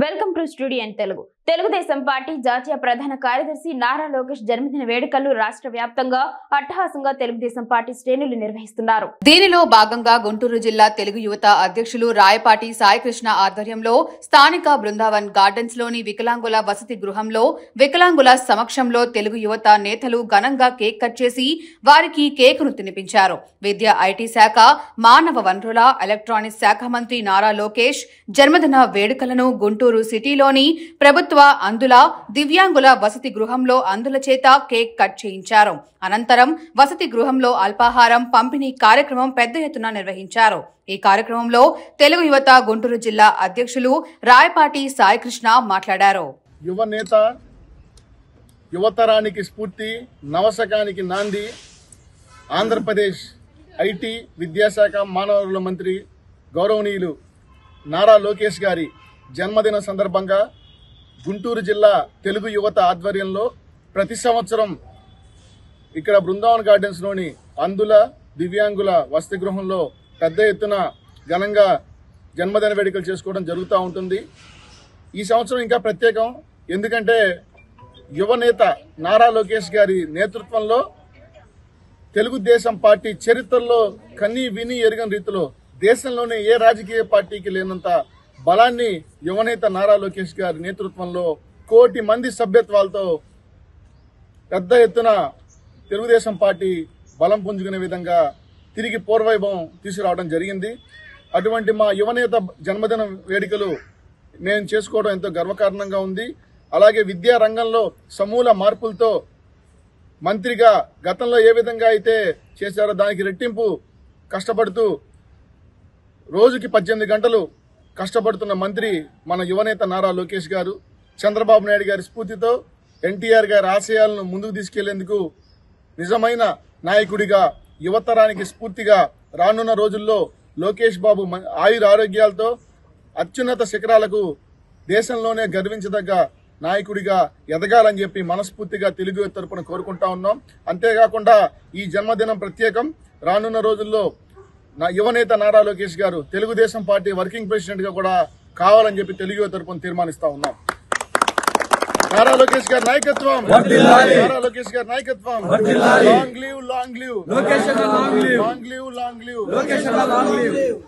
Welcome to studio in Telugu. Telugu Desam party జాతీయ ప్రధాన కార్యదర్శి నారా లోకేష్ జన్మదిన వేడుకలు రాష్ట్ర వ్యాప్తంగా అట్టహాసంగా తెలుగుదేశం పార్టీ శ్రేణులు నిర్వహిస్తున్నారు. దీనిలో భాగంగా గుంటూరు జిల్లా తెలుగు యువత అధ్యక్షులు రాయపాటి సాయికృష్ణ ఆధ్వర్యంలో స్థానిక బృందావన్ గార్డెన్స్ లోని వికలాంగుల వసతి గృహంలో వికలాంగుల సమక్షంలో తెలుగు యువత నేతలు ఘనంగా కేక్ కట్ చేసి వారికి కేకును తినిపించారు. విద్యా ఐటీ శాఖ, మానవ వనరుల, ఎలక్ట్రానిక్స్ శాఖ మంత్రి నారా లోకేష్ జన్మదిన వేడుకలను గుంటూరు సిటీలోని ప్రభుత్వ అందుల దివ్యాంగుల వసతి గృహంలో అందుల చేత కేక్ కట్ చేయించారు. అనంతరం వసతి గృహంలో అల్పాహారం పంపిణీ కార్యక్రమం పెద్ద ఎత్తున నిర్వహించారు. ఈ కార్యక్రమంలో తెలుగు యువత గుంటూరు జిల్లా అధ్యక్షులు రాయపాటి సాయికృష్ణ మాట్లాడారు. యువ నేత, యువతరానికి స్ఫూర్తి, నవశకానికి నాంది, ఆంధ్రప్రదేశ్ ఐటీ, విద్యాశాఖ, మానవ వనరుల మంత్రి గౌరవనీయులు నారా లోకేష్ గారి జన్మదిన సందర్భంగా గుంటూరు జిల్లా తెలుగు యువత ఆధ్వర్యంలో ప్రతి సంవత్సరం ఇక్కడ బృందావన్ గార్డెన్స్లోని అందుల దివ్యాంగుల వసతి గృహంలో పెద్ద ఎత్తున ఘనంగా జన్మదిన వేడుకలు చేసుకోవడం జరుగుతూ ఉంటుంది. ఈ సంవత్సరం ఇంకా ప్రత్యేకం. ఎందుకంటే యువనేత నారా లోకేష్ గారి నేతృత్వంలో తెలుగుదేశం పార్టీ చరిత్రలో కన్నీ విని ఎరగని రీతిలో దేశంలోనే ఏ రాజకీయ పార్టీకి లేనంత బలాన్ని యువనేత నారా లోకేష్ గారి నేతృత్వంలో 1 కోటి మంది సభ్యత్వాలతో పెద్ద ఎత్తున తెలుగుదేశం పార్టీ బలం పుంజుకునే విధంగా తిరిగి పూర్వవైభవం తీసుకురావడం జరిగింది. అటువంటి మా యువనేత జన్మదిన వేడుకలు మేము చేసుకోవడం ఎంతో గర్వకారణంగా ఉంది. అలాగే విద్యా రంగంలో సమూల మార్పులతో మంత్రిగా గతంలో ఏ విధంగా అయితే చేశారో దానికి రెట్టింపు కష్టపడుతూ రోజుకి 18 గంటలు కష్టపడుతున్న మంత్రి మన యువనేత నారా లోకేష్ గారు. చంద్రబాబు నాయుడు గారి స్ఫూర్తితో ఎన్టీఆర్ గారి ఆశయాలను ముందుకు తీసుకెళ్లేందుకు నిజమైన నాయకుడిగా, యువతరానికి స్ఫూర్తిగా రానున్న రోజుల్లో లోకేష్ బాబు ఆయుర ఆరోగ్యాలతో అత్యున్నత శిఖరాలకు దేశంలోనే గర్వించదగ్గ నాయకుడిగా ఎదగాలని చెప్పి మనస్ఫూర్తిగా తెలుగు తరపున కోరుకుంటా ఉన్నాం. అంతేకాకుండా ఈ జన్మదినం ప్రత్యేకం. రానున్న రోజుల్లో యువనేత నారా లోకేష్ గారు తెలుగుదేశం పార్టీ వర్కింగ్ ప్రెసిడెంట్ గా కూడా కావాలని చెప్పి తెలుగు తరపున తీర్మానిస్తా ఉన్నాం. నారా లోకేష్ గారి నాయకత్వం, నారా లోకేష్ గారి నాయకత్వం. Long live, long live, long live, long live.